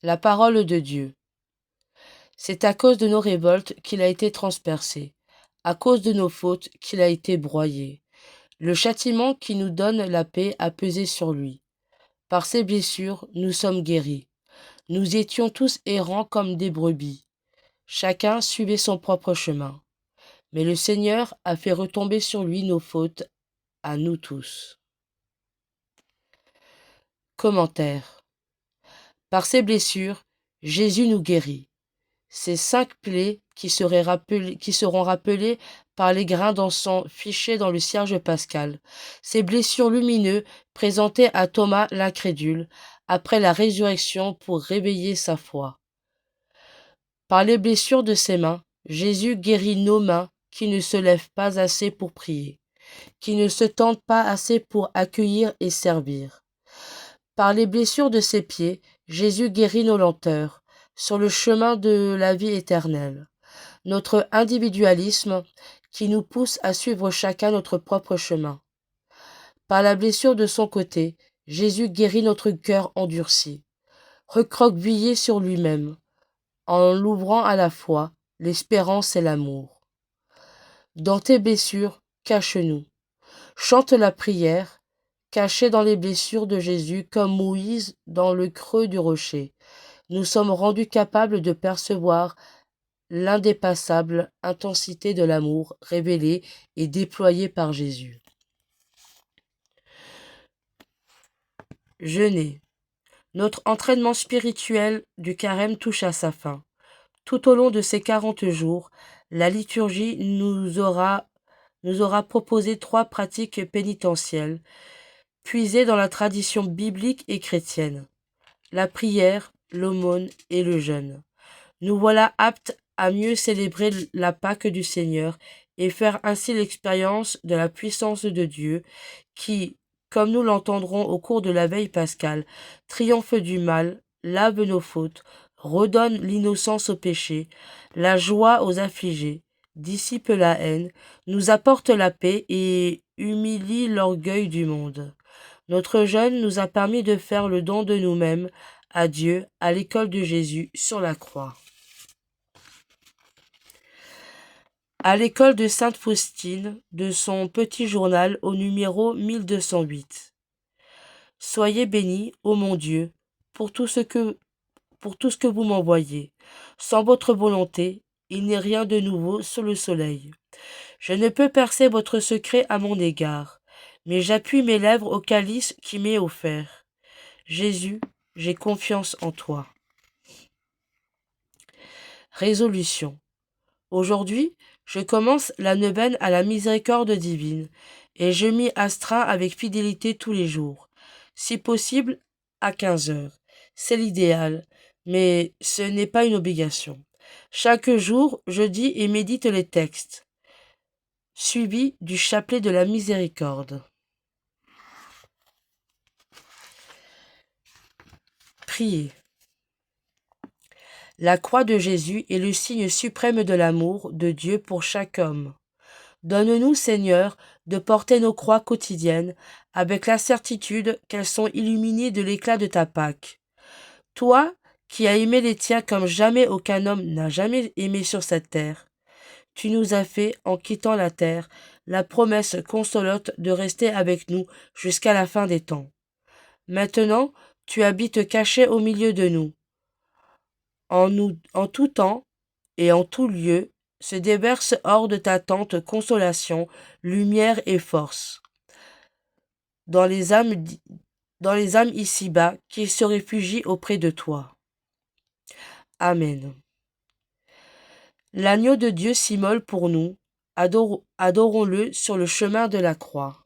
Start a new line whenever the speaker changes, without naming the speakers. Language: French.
La parole de Dieu. C'est à cause de nos révoltes qu'il a été transpercé, à cause de nos fautes qu'il a été broyé. Le châtiment qui nous donne la paix a pesé sur lui. Par ses blessures, nous sommes guéris. Nous étions tous errants comme des brebis. Chacun suivait son propre chemin. Mais le Seigneur a fait retomber sur lui nos fautes, à nous tous. Commentaire. Par ses blessures, Jésus nous guérit. Ces 5 plaies qui seront rappelées par les grains d'encens fichés dans le cierge pascal, ces blessures lumineuses présentées à Thomas l'incrédule après la résurrection pour réveiller sa foi. Par les blessures de ses mains, Jésus guérit nos mains qui ne se lèvent pas assez pour prier, qui ne se tendent pas assez pour accueillir et servir. Par les blessures de ses pieds, Jésus guérit nos lenteurs sur le chemin de la vie éternelle, notre individualisme qui nous pousse à suivre chacun notre propre chemin. Par la blessure de son côté, Jésus guérit notre cœur endurci, recroquevillé sur lui-même, en l'ouvrant à la foi, l'espérance et l'amour. Dans tes blessures, cache-nous. Chante la prière, cachée dans les blessures de Jésus comme Moïse dans le creux du rocher. Nous sommes rendus capables de percevoir l'indépassable intensité de l'amour révélé et déployé par Jésus. Jeûner. Notre entraînement spirituel du carême touche à sa fin. Tout au long de ces 40 jours, la liturgie nous aura proposé 3 pratiques pénitentielles, puisées dans la tradition biblique et chrétienne: la prière, l'aumône et le jeûne. Nous voilà aptes à mieux célébrer la Pâque du Seigneur et faire ainsi l'expérience de la puissance de Dieu qui, comme nous l'entendrons au cours de la veille pascale, triomphe du mal, lave nos fautes, redonne l'innocence aux péchés, la joie aux affligés, dissipe la haine, nous apporte la paix et humilie l'orgueil du monde. Notre jeûne nous a permis de faire le don de nous-mêmes à Dieu à l'école de Jésus sur la croix. À l'école de Sainte Faustine, de son petit journal au numéro 1208. Soyez bénis, ô mon Dieu, pour tout ce que vous m'envoyez. Sans votre volonté, il n'est rien de nouveau sous le soleil. Je ne peux percer votre secret à mon égard, mais j'appuie mes lèvres au calice qui m'est offert. Jésus, j'ai confiance en toi. Résolution. Aujourd'hui, je commence la neuvaine à la miséricorde divine, et je m'y astreins avec fidélité tous les jours, si possible à 15 heures. C'est l'idéal, mais ce n'est pas une obligation. Chaque jour, je dis et médite les textes, suivis du chapelet de la miséricorde. Priez. La croix de Jésus est le signe suprême de l'amour de Dieu pour chaque homme. Donne-nous, Seigneur, de porter nos croix quotidiennes avec la certitude qu'elles sont illuminées de l'éclat de ta Pâque. Toi, qui as aimé les tiens comme jamais aucun homme n'a jamais aimé sur cette terre, tu nous as fait, en quittant la terre, la promesse consolante de rester avec nous jusqu'à la fin des temps. Maintenant, tu habites caché au milieu de nous. En tout temps et en tout lieu, se déverse hors de ta tente consolation, lumière et force. Dans les âmes ici-bas qui se réfugient auprès de toi. Amen. L'agneau de Dieu s'immole pour nous, adorons-le sur le chemin de la croix.